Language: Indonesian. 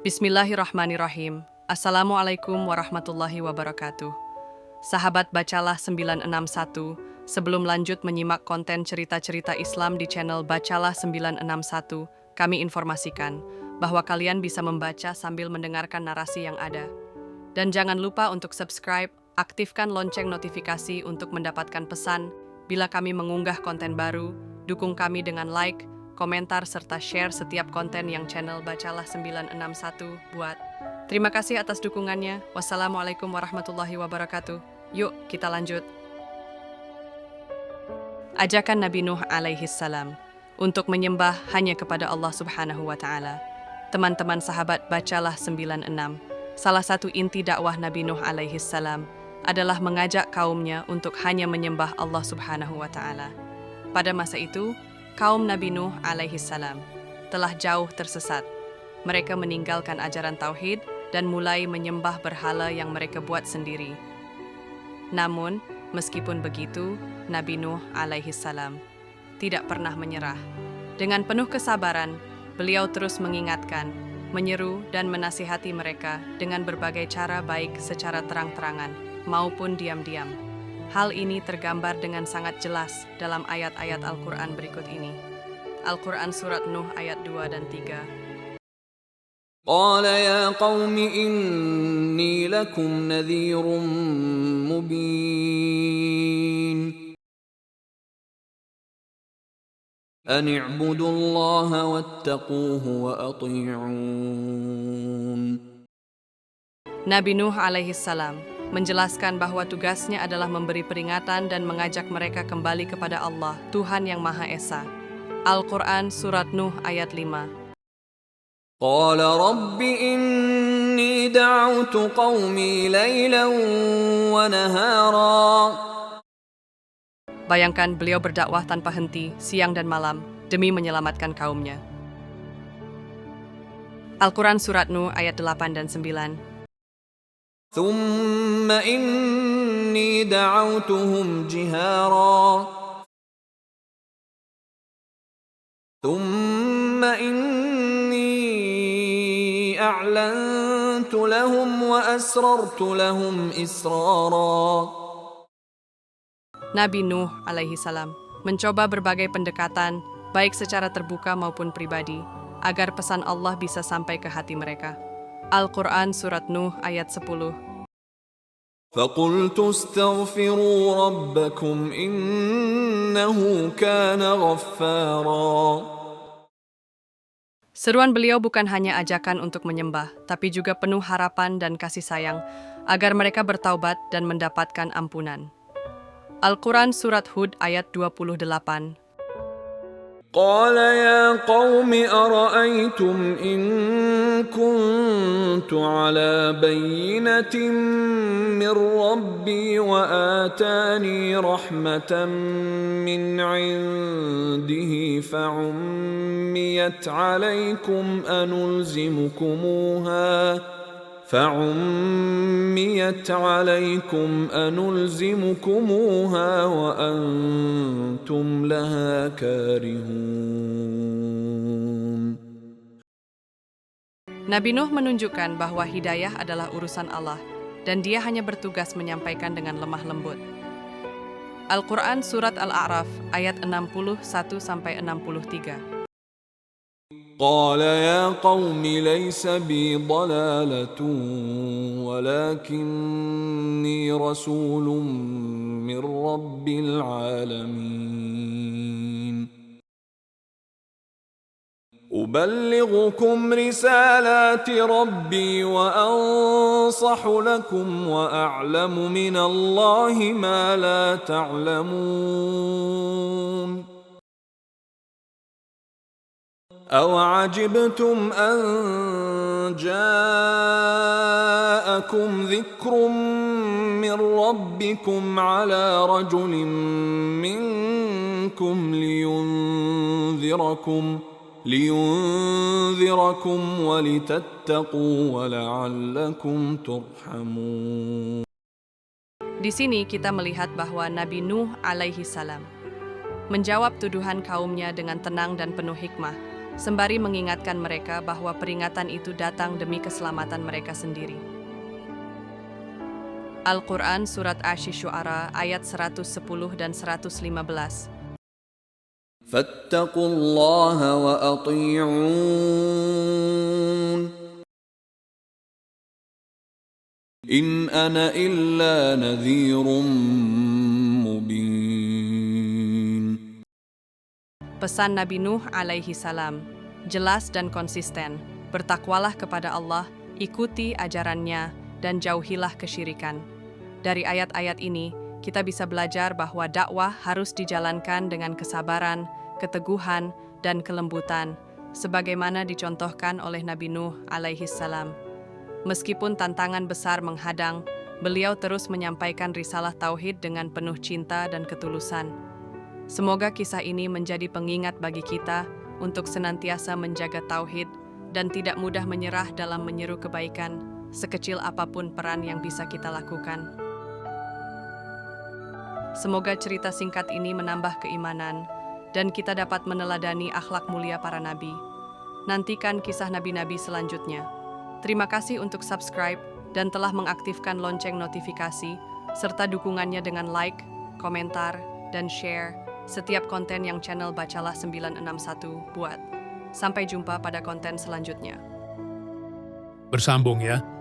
Bismillahirrahmanirrahim. Assalamualaikum warahmatullahi wabarakatuh. Sahabat Bacalah 961, sebelum lanjut menyimak konten cerita-cerita Islam di channel Bacalah 961, kami informasikan bahwa kalian bisa membaca sambil mendengarkan narasi yang ada. Dan jangan lupa untuk subscribe, aktifkan lonceng notifikasi untuk mendapatkan pesan bila kami mengunggah konten baru, dukung kami dengan like, komentar, serta share setiap konten yang channel Bacalah 961 buat. Terima kasih atas dukungannya. Wassalamualaikum warahmatullahi wabarakatuh. Yuk, kita lanjut. Ajakan Nabi Nuh alaihi salam untuk menyembah hanya kepada Allah Subhanahu wa Ta'ala. Teman-teman sahabat Bacalah 96, salah satu inti dakwah Nabi Nuh alaihi salam adalah mengajak kaumnya untuk hanya menyembah Allah Subhanahu wa Ta'ala. Pada masa itu, kaum Nabi Nuh alaihi salam telah jauh tersesat. Mereka meninggalkan ajaran tauhid dan mulai menyembah berhala yang mereka buat sendiri. Namun, meskipun begitu, Nabi Nuh alaihi salam tidak pernah menyerah. Dengan penuh kesabaran, beliau terus mengingatkan, menyeru dan menasihati mereka dengan berbagai cara, baik secara terang-terangan maupun diam-diam. Hal ini tergambar dengan sangat jelas dalam ayat-ayat Al-Quran berikut ini. Al-Quran Surat Nuh ayat 2 dan 3. قال يا قوم إني لكم نذير مبين أن اعبدوا الله واتقوه وأطيعون. Nabi Nuh alaihi salam menjelaskan bahwa tugasnya adalah memberi peringatan dan mengajak mereka kembali kepada Allah, Tuhan yang Maha Esa. Al-Quran Surat Nuh ayat 5. قال رب إني دعوت قومي ليلا ونهارا. Bayangkan beliau berdakwah tanpa henti, siang dan malam, demi menyelamatkan kaumnya. Al-Quran Surat Nuh ayat 8 dan 9. ثم إني دعوتهم جهارا ثم إني أعلنت لهم وأسررت لهم إسرارا. Nabi Nuh alaihi salam mencoba berbagai pendekatan, baik secara terbuka maupun pribadi, agar pesan Allah bisa sampai ke hati mereka. Al-Quran Surat Nuh ayat 10. فقلت استغفروا ربكم إنه كان غفارا. Seruan beliau bukan hanya ajakan untuk menyembah, tapi juga penuh harapan dan kasih sayang, agar mereka bertaubat dan mendapatkan ampunan. Al-Quran Surat Hud ayat 28. قال يا قوم أرأيتم إن كنت على بينة من ربي وآتاني رحمة من عنده فعميت عليكم أنلزمكموها وأنتم لها كارهون. Nabi Nuh menunjukkan bahwa hidayah adalah urusan Allah, dan dia hanya bertugas menyampaikan dengan lemah lembut. Al-Quran Surat Al-A'raf ayat 61-63. قال يا قوم ليس بي ضلالة ولكني رسول من رب العالمين أبلغكم رسالات ربي وأنصح لكم وأعلم من الله ما لا تعلمون أَوَعَجِبْتُمْ أَنْ جَاءَكُمْ ذِكْرٌ مِّنْ رَبِّكُمْ عَلَى رَجُلٍ مِّنْكُمْ لِيُنْذِرَكُمْ وَلِتَتَّقُوا وَلَعَلَّكُمْ تُرْحَمُونَ. Di sini kita melihat bahwa Nabi Nuh alaihi salam menjawab tuduhan kaumnya dengan tenang dan penuh hikmah, sembari mengingatkan mereka bahwa peringatan itu datang demi keselamatan mereka sendiri. Al-Quran Surat Asy-Syu'ara ayat 110 dan 115. فاتقوا الله وأطيعون إن أنا إلا نذير مبين. Pesan Nabi Nuh alaihi salam, jelas dan konsisten. Bertakwalah kepada Allah, ikuti ajarannya, dan jauhilah kesyirikan. Dari ayat-ayat ini, kita bisa belajar bahwa dakwah harus dijalankan dengan kesabaran, keteguhan, dan kelembutan, sebagaimana dicontohkan oleh Nabi Nuh alaihi salam. Meskipun tantangan besar menghadang, beliau terus menyampaikan risalah tauhid dengan penuh cinta dan ketulusan. Semoga kisah ini menjadi pengingat bagi kita untuk senantiasa menjaga tauhid dan tidak mudah menyerah dalam menyeru kebaikan, sekecil apapun peran yang bisa kita lakukan. Semoga cerita singkat ini menambah keimanan dan kita dapat meneladani akhlak mulia para nabi. Nantikan kisah nabi-nabi selanjutnya. Terima kasih untuk subscribe dan telah mengaktifkan lonceng notifikasi serta dukungannya dengan like, komentar, dan share setiap konten yang channel Bacalah 961 buat. Sampai jumpa pada konten selanjutnya. Bersambung ya.